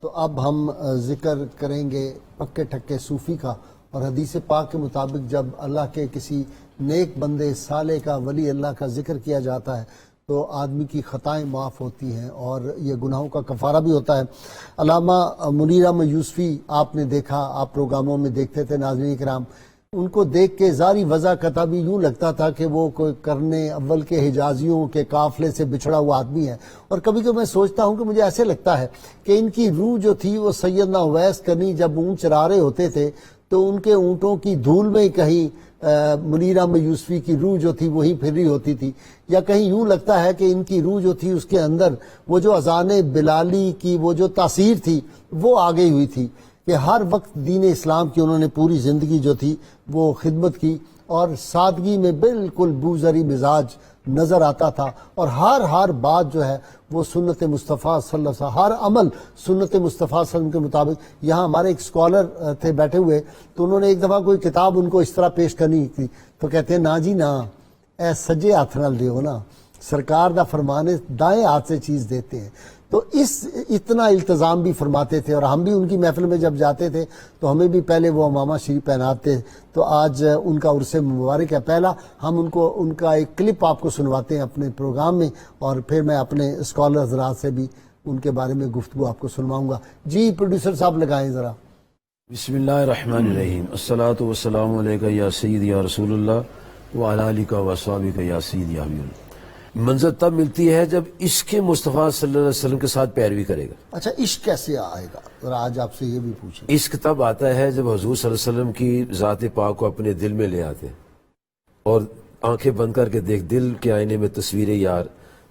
تو اب ہم ذکر کریں گے پکے ٹھکے صوفی کا، اور حدیث پاک کے مطابق جب اللہ کے کسی نیک بندے صالح کا ولی اللہ کا ذکر کیا جاتا ہے تو آدمی کی خطائیں معاف ہوتی ہیں اور یہ گناہوں کا کفارہ بھی ہوتا ہے۔ علامہ منیر احمد یوسفی آپ نے دیکھا، آپ پروگراموں میں دیکھتے تھے ناظرین کرام، ان کو دیکھ کے ظاہری وضع کتابی یوں لگتا تھا کہ وہ کوئی کرنے اول کے حجازیوں کے قافلے سے بچھڑا ہوا آدمی ہے، اور کبھی کبھی میں سوچتا ہوں کہ مجھے ایسے لگتا ہے کہ ان کی روح جو تھی وہ سیدنا اویس کرنی جب اونٹ چرا رہے ہوتے تھے تو ان کے اونٹوں کی دھول میں کہیں منیر احمد یوسفی کی روح جو تھی وہی پھر رہی ہوتی تھی، یا کہیں یوں لگتا ہے کہ ان کی روح جو تھی اس کے اندر وہ جو اذان بلالی کی وہ جو تاثیر تھی وہ آ گئی ہوئی تھی کہ ہر وقت دین اسلام کی انہوں نے پوری زندگی جو تھی وہ خدمت کی، اور سادگی میں بالکل بوذری مزاج نظر آتا تھا، اور ہر بات جو ہے وہ سنت مصطفیٰ صلی اللہ علیہ وسلم، ہر عمل سنت مصطفیٰ صلی اللہ علیہ وسلم کے مطابق۔ یہاں ہمارے ایک سکولر تھے بیٹھے ہوئے، تو انہوں نے ایک دفعہ کوئی کتاب ان کو اس طرح پیش کرنی تھی تو کہتے ہیں نا جی نا، اے سجے ہاتھ نال دیو نا، سرکار دا فرمانے دائیں ہاتھ سے چیز دیتے ہیں۔ تو اتنا التزام بھی فرماتے تھے، اور ہم بھی ان کی محفل میں جب جاتے تھے تو ہمیں بھی پہلے وہ امامہ شریف پہناتے، تو آج ان کا عرس مبارک ہے پہلا، ہم ان کا ایک کلپ آپ کو سنواتے ہیں اپنے پروگرام میں، اور پھر میں اپنے اسکالر حضرات سے بھی ان کے بارے میں گفتگو آپ کو سنواؤں گا۔ جی پروڈیوسر صاحب لگائیں ذرا۔ بسم اللہ الرحمن الرحیم، الصلاۃ والسلام علیکہ یا سید یا رسول اللہ وعلی آلک و اصحابک یا سید یا حبیب اللہ۔ منزل تب ملتی ہے جب عشق مصطفیٰ صلی اللہ علیہ وسلم کے ساتھ پیروی کرے گا۔ اچھا عشق کیسے آئے گا ذرا آج آپ سے یہ بھی پوچھیں۔ عشق تب آتا ہے جب حضور صلی اللہ علیہ وسلم کی ذات پاک کو اپنے دل میں لے آتے ہیں اور آنکھیں بند کر کے دیکھ، دل کے آئینے میں تصویر یار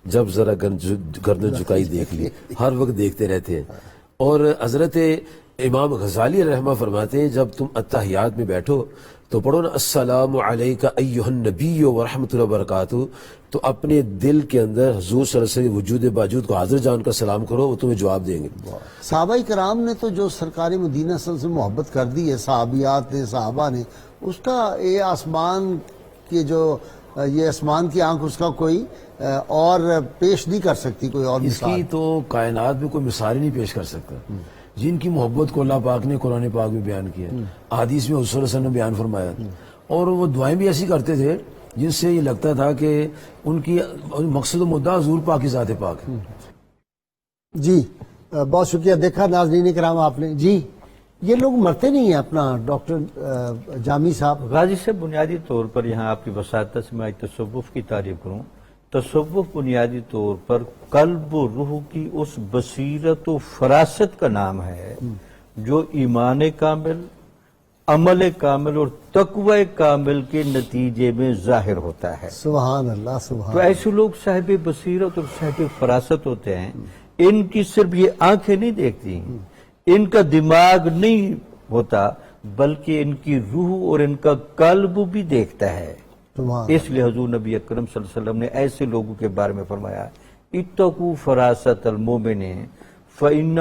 جب ذرا گردن جھکائی دیکھ لی، ہر وقت دیکھتے رہتے ہیں۔ اور حضرت امام غزالی رحمہ فرماتے ہیں جب تم اتحیات میں بیٹھو تو پڑھو نا السلام علیکہ ایہا النبی ورحمۃ اللہ وبرکاتہ، تو اپنے دل کے اندر حضور صلی اللہ علیہ وسلم وجود باوجود کو حاضر جان کا سلام کرو، وہ تمہیں جواب دیں گے۔ صحابہ کرام نے تو جو سرکار مدینہ صلی اللہ علیہ وسلم سے محبت کر دی ہے، صحابیات نے، صحابہ نے، اس کا یہ آسمان کی جو یہ آسمان کی آنکھ اس کا کوئی اور پیش نہیں کر سکتی کوئی اور اس کی تو کائنات میں کوئی مثال ہی نہیں پیش کر سکتا۔ جن کی محبت کو اللہ پاک نے قرآن پاک میں بیان کیا، احادیث میں حضور صلی اللہ علیہ وسلم نے بیان فرمایا، اور وہ دعائیں بھی ایسی کرتے تھے جن سے یہ لگتا تھا کہ ان کی مقصد و مدعا حضور پاک کی ذات پاک ہے۔ جی بہت شکریہ۔ دیکھا ناظرین کرام آپ نے، جی یہ لوگ مرتے نہیں ہیں اپنا ڈاکٹر جامی صاحب۔ غازی سے بنیادی طور پر یہاں آپ کی وساطت سے میں تصوف کی تعریف کروں۔ تصوف بنیادی طور پر قلب و روح کی اس بصیرت و فراست کا نام ہے جو ایمان کامل، عمل کامل اور تقوی کامل کے نتیجے میں ظاہر ہوتا ہے۔ سبحان اللہ سبحان تو ایسے لوگ صاحب بصیرت اور صاحب فراست ہوتے ہیں، ان کی صرف یہ آنکھیں نہیں دیکھتی، ان کا دماغ نہیں ہوتا، بلکہ ان کی روح اور ان کا قلب بھی دیکھتا ہے۔ اس لیے حضور نبی اکرم صلی اللہ علیہ وسلم نے ایسے لوگوں کے بارے میں فرمایا اتقوا فراست المومن فإنہ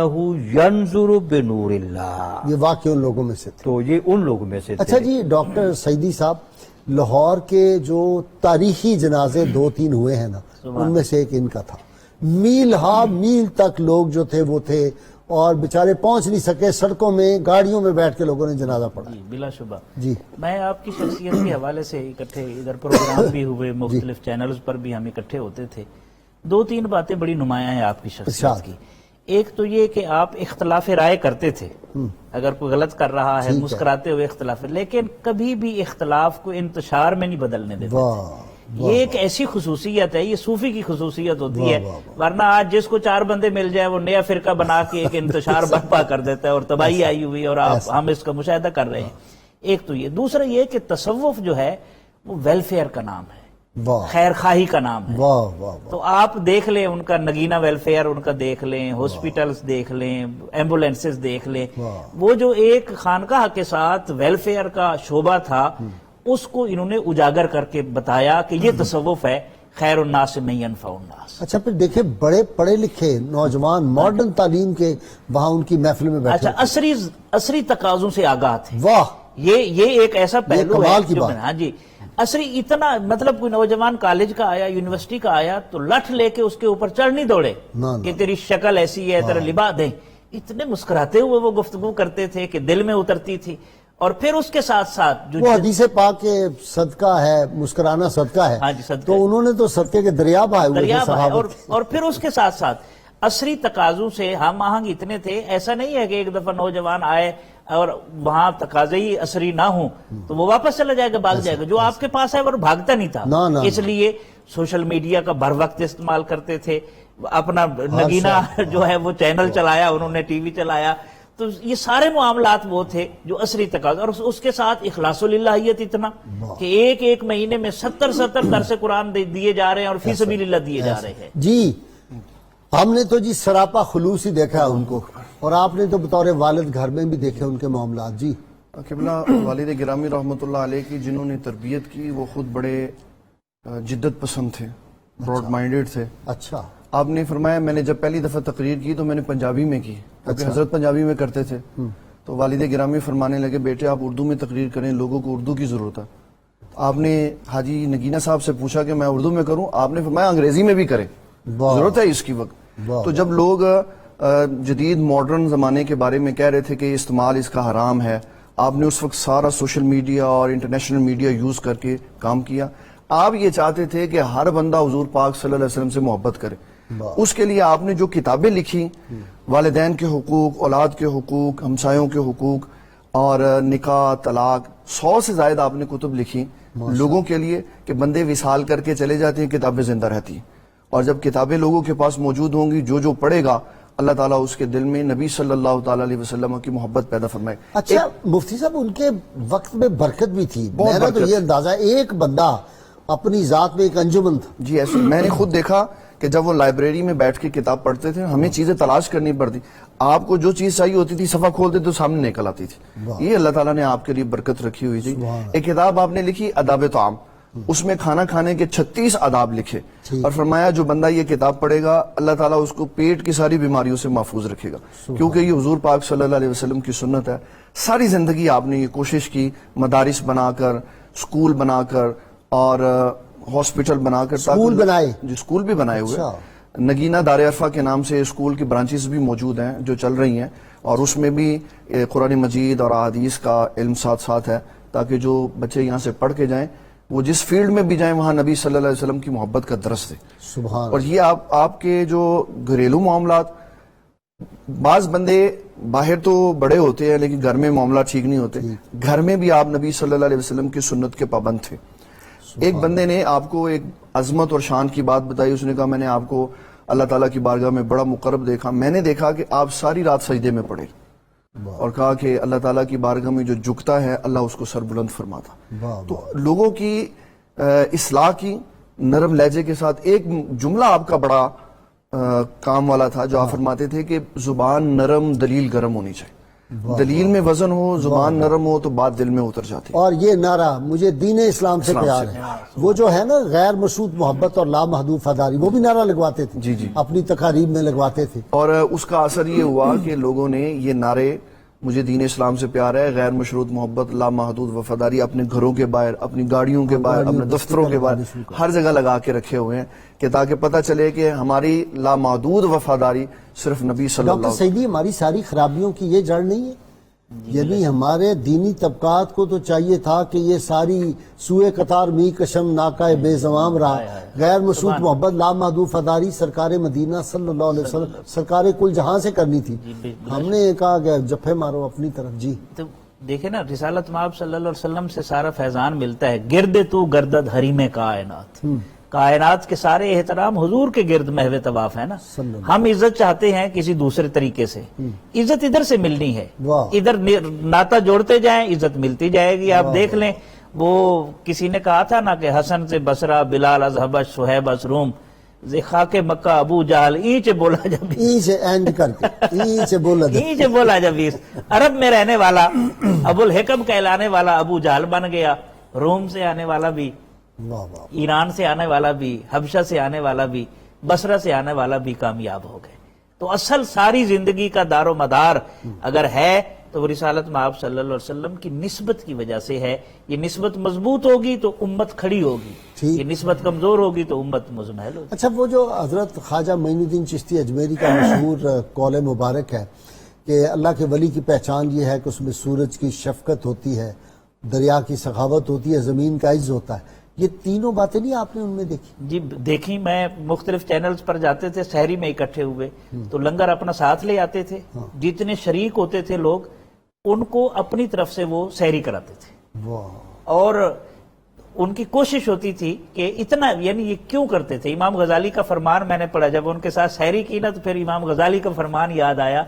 ینظر بنور اللہ۔ یہ واقعی ان لوگوں میں سے تھے۔ تو یہ ان لوگوں میں سے تھے۔ اچھا جی ڈاکٹر سعیدی صاحب، لاہور کے جو تاریخی جنازے 2-3 ہوئے ہیں نا، ان میں سے ایک ان کا تھا۔ میل ہا میل تک لوگ جو تھے وہ تھے، اور بیچارے پہنچ نہیں سکے، سڑکوں میں گاڑیوں میں بیٹھ کے لوگوں نے جنازہ پڑھا۔ جی بلا شبہ۔ جی میں آپ کی شخصیت کے حوالے سے اکٹھے ادھر پروگرام بھی ہوئے، مختلف چینلز پر بھی ہم اکٹھے ہوتے تھے۔ 2-3 باتیں بڑی نمایاں ہیں آپ کی شخصیت کی۔ ایک تو یہ کہ آپ اختلاف رائے کرتے تھے، اگر کوئی غلط کر رہا ہے مسکراتے ہوئے اختلاف، لیکن کبھی بھی اختلاف کو انتشار میں نہیں بدلنے دیتے تھے۔ یہ ایک ایسی خصوصیت ہے، یہ صوفی کی خصوصیت ہوتی ہے، ورنہ آج جس کو 4 بندے مل جائے وہ نیا فرقہ بنا کے ایک انتشار برپا کر دیتا ہے اور تباہی آئی ہوئی، اور ہم اس کا مشاہدہ کر رہے ہیں۔ ایک تو یہ، دوسرا یہ کہ تصوف جو ہے وہ ویلفیئر کا نام ہے، خیر خواہی کا نام ہے۔ تو آپ دیکھ لیں ان کا نگینہ ویلفیئر ان کا دیکھ لیں، ہاسپٹلز دیکھ لیں، ایمبولینسز دیکھ لیں، وہ جو ایک خانقاہ کے ساتھ ویلفیئر کا شعبہ تھا اس کو انہوں نے اجاگر کر کے بتایا کہ یہ تصوف ہے، خیر الناس من ینفع الناس۔ اچھا پھر دیکھیں بڑے پڑھے لکھے نوجوان ماڈرن تعلیم کے وہاں ان کی محفل میں بیٹھے، اچھا عصری تقاضوں سے آگاہ تھے۔ واہ، یہ ایک ایسا پہلو ہے کی بات۔ ہاں جی، عصری اتنا، مطلب کوئی نوجوان کالج کا آیا، یونیورسٹی کا آیا تو لٹھ لے کے اس کے اوپر چڑھ نہیں دوڑے کہ تیری شکل ایسی ہے، تیرا لباس دیں۔ اتنے مسکراتے ہوئے وہ گفتگو کرتے تھے کہ دل میں اترتی تھی. اور پھر اس کے ساتھ ساتھ جو وہ حدیث پاک کے صدقہ ہے، مسکرانا صدقہ ہے. ہاں جی، صدقہ تو انہوں نے تو صدقے کے دریا بہائے ہوئے تھے دریافت ہے. صحابہ. اور پھر اس کے ساتھ ساتھ عصری تقاضوں سے ہم آہنگ اتنے تھے. ایسا نہیں ہے کہ ایک دفعہ نوجوان آئے اور وہاں تقاضے ہی عصری نہ ہوں تو وہ واپس چلا جائے گا، بھاگ جائے گا. جو آپ کے پاس ہے وہ بھاگتا نہیں تھا. نہ. اس لیے سوشل میڈیا کا بھر وقت استعمال کرتے تھے. اپنا نگینا جو ہے وہ چینل چلایا، انہوں نے ٹی وی چلایا. تو یہ سارے معاملات وہ تھے جو عصری تقاضے. اور اس کے ساتھ اخلاص اللہیت اتنا کہ ایک مہینے میں 70 درس قرآن دیے جا رہے ہیں اور فی سبیل اللہ دیے جا رہے ہیں. جی ہم نے تو جی سراپا خلوص ہی دیکھا ہے ان کو، اور آپ نے تو بطور والد گھر میں بھی دیکھے ان کے معاملات. جی قبلہ والد گرامی رحمۃ اللہ علیہ کی جنہوں نے تربیت کی وہ خود بڑے جدت پسند تھے، براڈ مائنڈڈ تھے. اچھا. آپ نے فرمایا میں نے جب پہلی دفعہ تقریر کی تو میں نے پنجابی میں کی کیونکہ حضرت پنجابی میں کرتے تھے. تو والد گرامی فرمانے لگے بیٹے آپ اردو میں تقریر کریں، لوگوں کو اردو کی ضرورت ہے. آپ نے حاجی نگینہ صاحب سے پوچھا کہ میں اردو میں کروں، آپ نے فرمایا انگریزی میں بھی کریں، ضرورت ہے اس کی وقت. تو جب لوگ جدید ماڈرن زمانے کے بارے میں کہہ رہے تھے کہ استعمال اس کا حرام ہے، آپ نے اس وقت سارا سوشل میڈیا اور انٹرنیشنل میڈیا یوز کر کے کام کیا. آپ یہ چاہتے تھے کہ ہر بندہ حضور پاک صلی اللہ علیہ وسلم سے محبت کرے. اس کے لیے آپ نے جو کتابیں لکھی، والدین کے حقوق، اولاد کے حقوق، ہمسایوں کے حقوق اور نکاح، طلاق، 100 سے زائد آپ نے کتب لکھی لوگوں کے لیے کہ بندے وصال کر کے چلے جاتے ہیں، کتابیں زندہ رہتی ہیں. اور جب کتابیں لوگوں کے پاس موجود ہوں گی، جو پڑھے گا اللہ تعالیٰ اس کے دل میں نبی صلی اللہ تعالیٰ علیہ وسلم کی محبت پیدا فرمائے. اچھا مفتی صاحب ان کے وقت میں برکت بھی تھی. بہت میرا تو برکت. یہ اندازہ ایک بندہ اپنی ذات میں ایک انجمن تھا. جی ایسے میں نے خود دیکھا کہ جب وہ لائبریری میں بیٹھ کے کتاب پڑھتے تھے ہمیں چیزیں تلاش کرنی پڑتی. آپ کو جو چیز چاہیے ہوتی تھی صفحہ کھولتے تو سامنے نکل آتی تھی. یہ اللہ تعالیٰ نے آپ کے لیے برکت رکھی ہوئی تھی. ایک کتاب آپ نے لکھی آداب طعام، اس میں کھانا کھانے کے 36 آداب لکھے اور فرمایا جو بندہ یہ کتاب پڑھے گا اللہ تعالیٰ اس کو پیٹ کی ساری بیماریوں سے محفوظ رکھے گا، کیونکہ یہ حضور پاک صلی اللہ علیہ وسلم کی سنت ہے. ساری زندگی آپ نے یہ کوشش کی مدارس بنا کر، سکول بنا کر اور ہاسپٹل بنا کر. سکول بنائے؟ جی سکول بھی بنائے ہوئے. نگینہ دار عرفہ کے نام سے اسکول کی برانچز بھی موجود ہیں جو چل رہی ہیں، اور اس میں بھی قرآن مجید اور احادیث کا علم ساتھ ساتھ ہے تاکہ جو بچے یہاں سے پڑھ کے جائیں وہ جس فیلڈ میں بھی جائیں وہاں نبی صلی اللہ علیہ وسلم کی محبت کا درس دے. سبحان. اور یہ آپ کے جو گھریلو معاملات، بعض بندے باہر تو بڑے ہوتے ہیں لیکن گھر میں معاملات ٹھیک نہیں ہوتے. گھر میں بھی آپ نبی صلی اللہ علیہ وسلم کی سنت کے پابند تھے. ایک بندے نے آپ کو ایک عظمت اور شان کی بات بتائی. اس نے کہا میں نے آپ کو اللہ تعالیٰ کی بارگاہ میں بڑا مقرب دیکھا، میں نے دیکھا کہ آپ ساری رات سجدے میں پڑے، اور کہا کہ اللہ تعالیٰ کی بارگاہ میں جو جھکتا ہے اللہ اس کو سر بلند فرماتا. تو لوگوں کی اصلاح کی نرم لہجے کے ساتھ. ایک جملہ آپ کا بڑا کام والا تھا جو آپ فرماتے تھے کہ زبان نرم دلیل گرم ہونی چاہیے. دلیل میں وزن ہو، زبان نرم ہو تو بات دل میں اتر جاتی. اور یہ نعرہ مجھے دین اسلام سے پیار ہے، وہ جو ہے نا غیر مشروط محبت اور لامحدود وفاداری، وہ بھی نعرہ لگواتے تھے. جی اپنی تقاریب میں لگواتے تھے. اور اس کا اثر یہ ہوا کہ لوگوں نے یہ نعرے مجھے دین اسلام سے پیار ہے، غیر مشروط محبت، لامحدود وفاداری اپنے گھروں کے باہر، اپنی گاڑیوں کے باہر، اپنے دفتروں کے باہر، ہر جگہ لگا کے رکھے ہوئے ہیں کہ تاکہ پتہ چلے کہ ہماری لامحدود وفاداری صرف نبی صلی اللہ علیہ ڈاکٹر سیدی ہماری ساری خرابیوں کی یہ جڑ نہیں ہے؟ یعنی ہمارے دینی طبقات کو تو چاہیے تھا کہ یہ ساری سوئے قطار می کشم ناکائے بے زمام رہا، غیر مشروط محبت، لامحدود وفاداری سرکار مدینہ صلی اللہ علیہ وسلم، سرکار کل جہاں سے کرنی تھی. ہم نے کہا کہ جپھے مارو اپنی طرف. جی تو دیکھیں نا رسالت مآب صلی اللہ علیہ وسلم سے سارا فیضان ملتا ہے. گرد تو گردد حریم کائنات، کائنات کے سارے احترام حضور کے گرد محو طواف ہے نا. ہم عزت چاہتے ہیں کسی دوسرے طریقے سے، عزت ادھر سے ملنی ہے. ادھر ناتا جوڑتے جائیں عزت ملتی جائے گی. آپ دیکھ لیں وہ کسی نے کہا تھا نا کہ حسن سے بصرہ، بلال از حبش، شہیب از روم، خاک مکہ ابو جہل اینچ بولا جب اینچ اینڈ کر کے اینچ بولا جب عرب میں رہنے والا ابو الحکم کہلانے والا ابو جہل بن گیا. روم سے آنے والا بھی، ایران سے آنے والا بھی، حبشہ سے آنے والا بھی، بصرہ سے آنے والا بھی کامیاب ہو گئے. تو اصل ساری زندگی کا دار و مدار اگر ہے تو وہ رسالت مآب صلی اللہ علیہ وسلم کی نسبت کی وجہ سے ہے. یہ نسبت مضبوط ہوگی تو امت کھڑی ہوگی، یہ نسبت کمزور ہوگی تو امت مزمحل ہوگی. اچھا وہ جو حضرت خواجہ معین الدین چشتی اجمیری کا مشہور قول مبارک ہے کہ اللہ کے ولی کی پہچان یہ ہے کہ اس میں سورج کی شفقت ہوتی ہے، دریا کی سخاوت ہوتی ہے، زمین کا عز ہوتا ہے. یہ تینوں باتیں نہیں آپ نے ان میں دیکھی؟ جی دیکھی، میں مختلف چینلز پر جاتے تھے، سحری میں اکٹھے ہوئے تو لنگر اپنا ساتھ لے آتے تھے، جتنے شریک ہوتے تھے لوگ ان کو اپنی طرف سے وہ سحری کراتے تھے. واہ، اور ان کی کوشش ہوتی تھی کہ اتنا، یعنی یہ کیوں کرتے تھے؟ امام غزالی کا فرمان میں نے پڑھا، جب ان کے ساتھ سحری کی نا تو پھر امام غزالی کا فرمان یاد آیا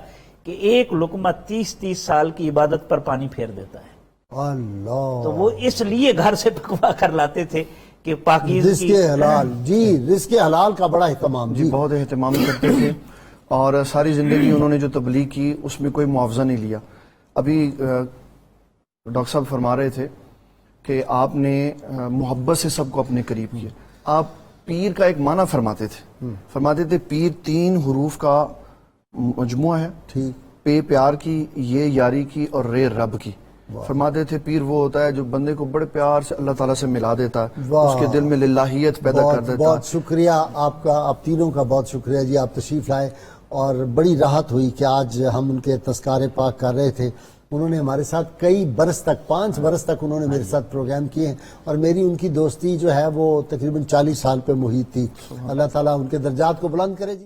کہ ایک لقمہ 30 سال کی عبادت پر پانی پھیر دیتا ہے. اللہ، تو وہ اس لیے گھر سے پکوا کر لاتے تھے کہ پاکیزگی. رزق حلال، جی رزق حلال کا بڑا اہتمام. جی بہت اہتمام کرتے تھے، اور ساری زندگی انہوں نے جو تبلیغ کی اس میں کوئی معاوضہ نہیں لیا. ابھی ڈاکٹر صاحب فرما رہے تھے کہ آپ نے محبت سے سب کو اپنے قریب کیا. آپ پیر کا ایک معنی فرماتے تھے پیر 3 حروف کا مجموعہ ہے، ٹھیک، پے پیار کی، یہ یاری کی، اور رے رب کی. فرماتے تھے پیر وہ ہوتا ہے جو بندے کو بڑے پیار سے اللہ تعالیٰ سے ملا دیتا ہے، اس کے دل میں للہیت پیدا کر دیتا ہے. بہت شکریہ آپ کا، آپ تینوں کا بہت شکریہ جی. آپ تشریف لائے اور بڑی راحت ہوئی کہ آج ہم ان کے تذکارے پاک کر رہے تھے. انہوں نے ہمارے ساتھ کئی برس تک، 5 برس تک انہوں نے میرے ساتھ پروگرام کیے ہیں، اور میری ان کی دوستی جو ہے وہ تقریباً 40 سال پہ محیط تھی. اللہ تعالیٰ ان کے درجات کو بلند کرے جی.